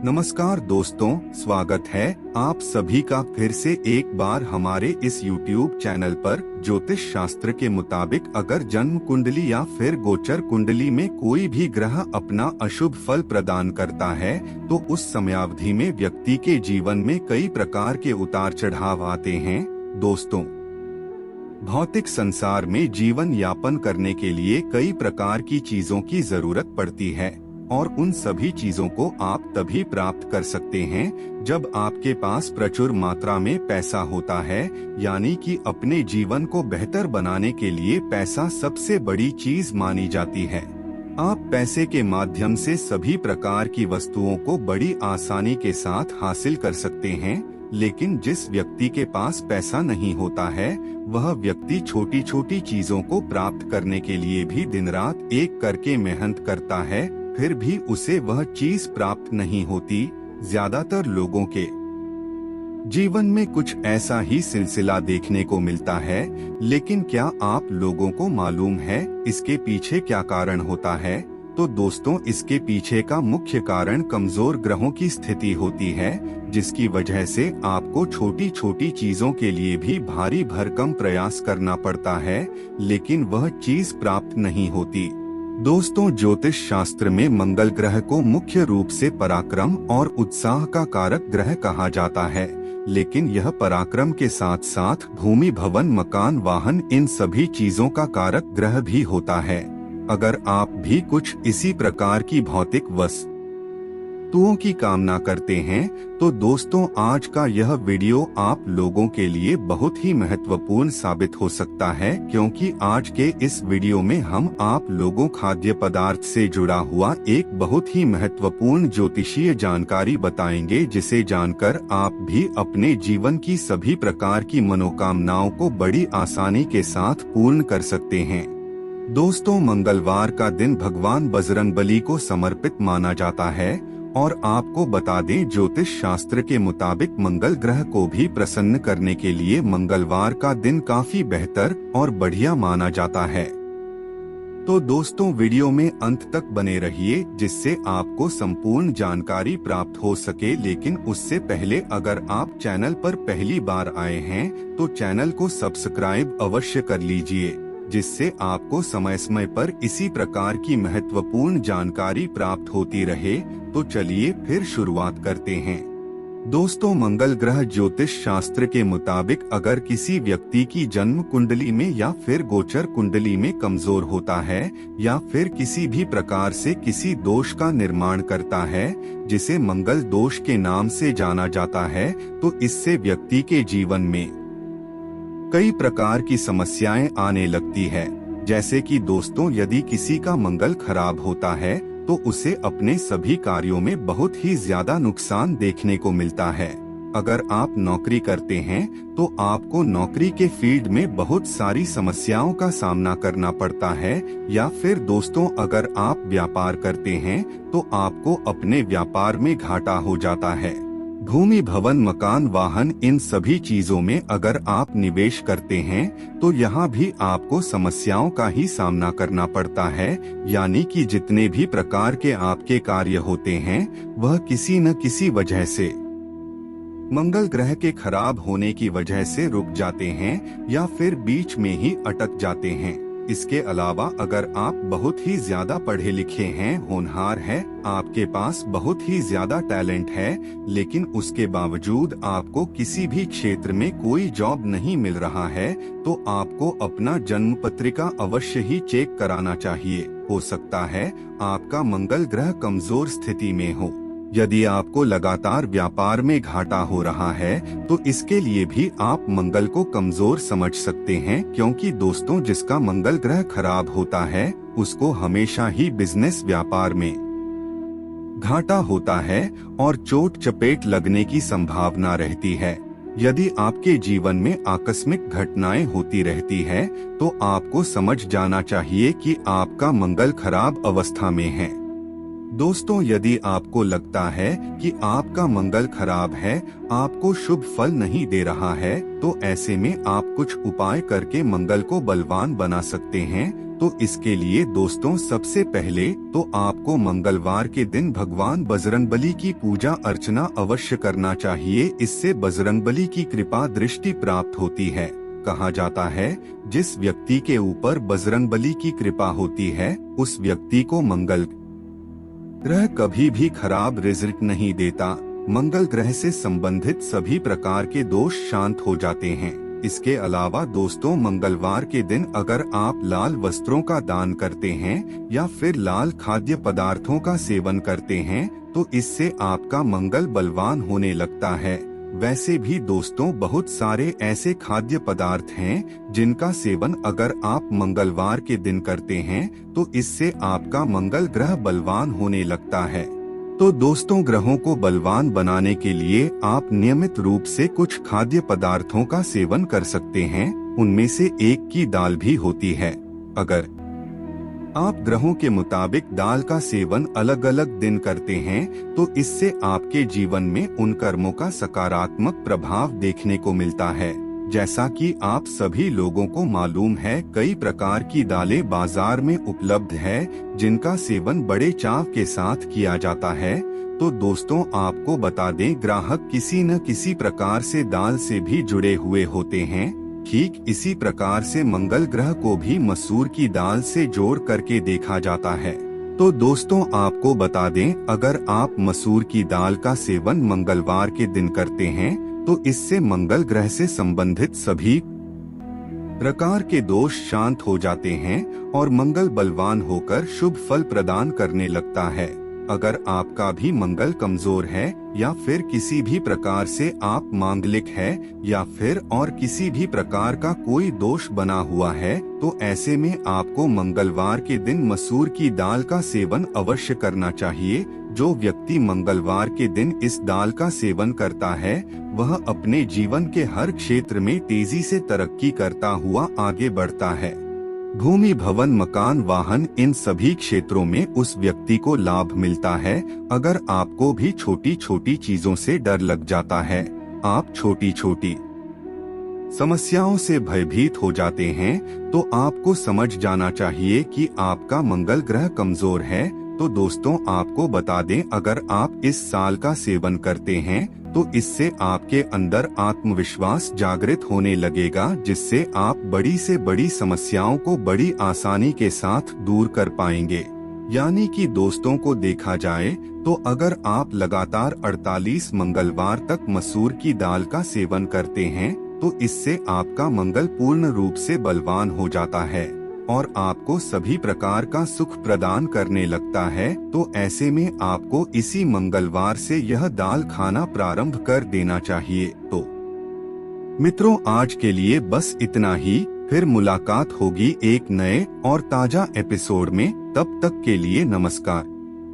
नमस्कार दोस्तों, स्वागत है आप सभी का फिर से एक बार हमारे इस YouTube चैनल पर। ज्योतिष शास्त्र के मुताबिक अगर जन्म कुंडली या फिर गोचर कुंडली में कोई भी ग्रह अपना अशुभ फल प्रदान करता है तो उस समयावधि में व्यक्ति के जीवन में कई प्रकार के उतार चढ़ाव आते हैं। दोस्तों, भौतिक संसार में जीवन यापन करने के लिए कई प्रकार की चीजों की जरूरत पड़ती है और उन सभी चीजों को आप तभी प्राप्त कर सकते हैं जब आपके पास प्रचुर मात्रा में पैसा होता है। यानी कि अपने जीवन को बेहतर बनाने के लिए पैसा सबसे बड़ी चीज मानी जाती है। आप पैसे के माध्यम से सभी प्रकार की वस्तुओं को बड़ी आसानी के साथ हासिल कर सकते हैं, लेकिन जिस व्यक्ति के पास पैसा नहीं होता है वह व्यक्ति छोटी छोटी चीजों को प्राप्त करने के लिए भी दिन रात एक करके मेहनत करता है, फिर भी उसे वह चीज प्राप्त नहीं होती। ज्यादातर लोगों के जीवन में कुछ ऐसा ही सिलसिला देखने को मिलता है, लेकिन क्या आप लोगों को मालूम है इसके पीछे क्या कारण होता है? तो दोस्तों, इसके पीछे का मुख्य कारण कमजोर ग्रहों की स्थिति होती है, जिसकी वजह से आपको छोटी छोटी चीजों के लिए भी भारी भरकम प्रयास करना पड़ता है, लेकिन वह चीज प्राप्त नहीं होती। दोस्तों, ज्योतिष शास्त्र में मंगल ग्रह को मुख्य रूप से पराक्रम और उत्साह का कारक ग्रह कहा जाता है, लेकिन यह पराक्रम के साथ साथ भूमि, भवन, मकान, वाहन इन सभी चीजों का कारक ग्रह भी होता है। अगर आप भी कुछ इसी प्रकार की भौतिक वस्तुओं की कामना करते हैं तो दोस्तों, आज का यह वीडियो आप लोगों के लिए बहुत ही महत्वपूर्ण साबित हो सकता है, क्योंकि आज के इस वीडियो में हम आप लोगों खाद्य पदार्थ से जुड़ा हुआ एक बहुत ही महत्वपूर्ण ज्योतिषीय जानकारी बताएंगे, जिसे जानकर आप भी अपने जीवन की सभी प्रकार की मनोकामनाओं को बड़ी आसानी के साथ पूर्ण कर सकते हैं। दोस्तों, मंगलवार का दिन भगवान बजरंगबली को समर्पित माना जाता है और आपको बता दें, ज्योतिष शास्त्र के मुताबिक मंगल ग्रह को भी प्रसन्न करने के लिए मंगलवार का दिन काफी बेहतर और बढ़िया माना जाता है। तो दोस्तों, वीडियो में अंत तक बने रहिए, जिससे आपको संपूर्ण जानकारी प्राप्त हो सके। लेकिन उससे पहले अगर आप चैनल पर पहली बार आए हैं तो चैनल को सब्सक्राइब अवश्य कर लीजिए, जिससे आपको समय समय पर इसी प्रकार की महत्वपूर्ण जानकारी प्राप्त होती रहे। तो चलिए फिर शुरुआत करते हैं। दोस्तों, मंगल ग्रह ज्योतिष शास्त्र के मुताबिक अगर किसी व्यक्ति की जन्म कुंडली में या फिर गोचर कुंडली में कमजोर होता है या फिर किसी भी प्रकार से किसी दोष का निर्माण करता है, जिसे मंगल दोष के नाम से जाना जाता है, तो इससे व्यक्ति के जीवन में कई प्रकार की समस्याएं आने लगती है। जैसे कि दोस्तों, यदि किसी का मंगल खराब होता है तो उसे अपने सभी कार्यों में बहुत ही ज्यादा नुकसान देखने को मिलता है। अगर आप नौकरी करते हैं तो आपको नौकरी के फील्ड में बहुत सारी समस्याओं का सामना करना पड़ता है, या फिर दोस्तों, अगर आप व्यापार करते हैं तो आपको अपने व्यापार में घाटा हो जाता है। भूमि, भवन, मकान, वाहन इन सभी चीजों में अगर आप निवेश करते हैं तो यहाँ भी आपको समस्याओं का ही सामना करना पड़ता है। यानी कि जितने भी प्रकार के आपके कार्य होते हैं वह किसी न किसी वजह से मंगल ग्रह के खराब होने की वजह से रुक जाते हैं या फिर बीच में ही अटक जाते हैं। इसके अलावा अगर आप बहुत ही ज्यादा पढ़े लिखे हैं, होनहार हैं, आपके पास बहुत ही ज्यादा टैलेंट है, लेकिन उसके बावजूद आपको किसी भी क्षेत्र में कोई जॉब नहीं मिल रहा है, तो आपको अपना जन्म पत्रिका अवश्य ही चेक कराना चाहिए। हो सकता है आपका मंगल ग्रह कमजोर स्थिति में हो। यदि आपको लगातार व्यापार में घाटा हो रहा है तो इसके लिए भी आप मंगल को कमजोर समझ सकते हैं, क्योंकि दोस्तों, जिसका मंगल ग्रह खराब होता है उसको हमेशा ही बिजनेस व्यापार में घाटा होता है और चोट चपेट लगने की संभावना रहती है। यदि आपके जीवन में आकस्मिक घटनाएं होती रहती है तो आपको समझ जाना चाहिए कि आपका मंगल खराब अवस्था में है। दोस्तों, यदि आपको लगता है कि आपका मंगल खराब है, आपको शुभ फल नहीं दे रहा है, तो ऐसे में आप कुछ उपाय करके मंगल को बलवान बना सकते हैं। तो इसके लिए दोस्तों सबसे पहले तो आपको मंगलवार के दिन भगवान बजरंगबली की पूजा अर्चना अवश्य करना चाहिए। इससे बजरंगबली की कृपा दृष्टि प्राप्त होती है। कहा जाता है जिस व्यक्ति के ऊपर बजरंगबली की कृपा होती है उस व्यक्ति को मंगल ग्रह कभी भी खराब रिजल्ट नहीं देता। मंगल ग्रह से संबंधित सभी प्रकार के दोष शांत हो जाते हैं। इसके अलावा दोस्तों मंगलवार के दिन अगर आप लाल वस्त्रों का दान करते हैं या फिर लाल खाद्य पदार्थों का सेवन करते हैं तो इससे आपका मंगल बलवान होने लगता है। वैसे भी दोस्तों बहुत सारे ऐसे खाद्य पदार्थ हैं जिनका सेवन अगर आप मंगलवार के दिन करते हैं तो इससे आपका मंगल ग्रह बलवान होने लगता है। तो दोस्तों ग्रहों को बलवान बनाने के लिए आप नियमित रूप से कुछ खाद्य पदार्थों का सेवन कर सकते हैं। उनमें से एक की दाल भी होती है। अगर आप ग्रहों के मुताबिक दाल का सेवन अलग अलग दिन करते हैं तो इससे आपके जीवन में उन कर्मों का सकारात्मक प्रभाव देखने को मिलता है। जैसा कि आप सभी लोगों को मालूम है कई प्रकार की दालें बाजार में उपलब्ध है जिनका सेवन बड़े चाव के साथ किया जाता है। तो दोस्तों आपको बता दें ग्राहक किसी न किसी प्रकार से दाल से भी जुड़े हुए होते हैं। ठीक इसी प्रकार से मंगल ग्रह को भी मसूर की दाल से जोड़ करके देखा जाता है। तो दोस्तों आपको बता दें अगर आप मसूर की दाल का सेवन मंगलवार के दिन करते हैं तो इससे मंगल ग्रह से संबंधित सभी प्रकार के दोष शांत हो जाते हैं और मंगल बलवान होकर शुभ फल प्रदान करने लगता है। अगर आपका भी मंगल कमजोर है या फिर किसी भी प्रकार से आप मांगलिक है या फिर और किसी भी प्रकार का कोई दोष बना हुआ है तो ऐसे में आपको मंगलवार के दिन मसूर की दाल का सेवन अवश्य करना चाहिए। जो व्यक्ति मंगलवार के दिन इस दाल का सेवन करता है वह अपने जीवन के हर क्षेत्र में तेजी से तरक्की करता हुआ आगे बढ़ता है। भूमि भवन मकान वाहन इन सभी क्षेत्रों में उस व्यक्ति को लाभ मिलता है। अगर आपको भी छोटी छोटी चीजों से डर लग जाता है, आप छोटी छोटी समस्याओं से भयभीत हो जाते हैं तो आपको समझ जाना चाहिए कि आपका मंगल ग्रह कमजोर है। तो दोस्तों आपको बता दें अगर आप इस साल का सेवन करते हैं तो इससे आपके अंदर आत्मविश्वास जागृत होने लगेगा जिससे आप बड़ी से बड़ी समस्याओं को बड़ी आसानी के साथ दूर कर पाएंगे। यानी कि दोस्तों को देखा जाए तो अगर आप लगातार 48 मंगलवार तक मसूर की दाल का सेवन करते हैं तो इससे आपका मंगल पूर्ण रूप से बलवान हो जाता है और आपको सभी प्रकार का सुख प्रदान करने लगता है। तो ऐसे में आपको इसी मंगलवार से यह दाल खाना प्रारंभ कर देना चाहिए। तो मित्रों आज के लिए बस इतना ही। फिर मुलाकात होगी एक नए और ताजा एपिसोड में। तब तक के लिए नमस्कार।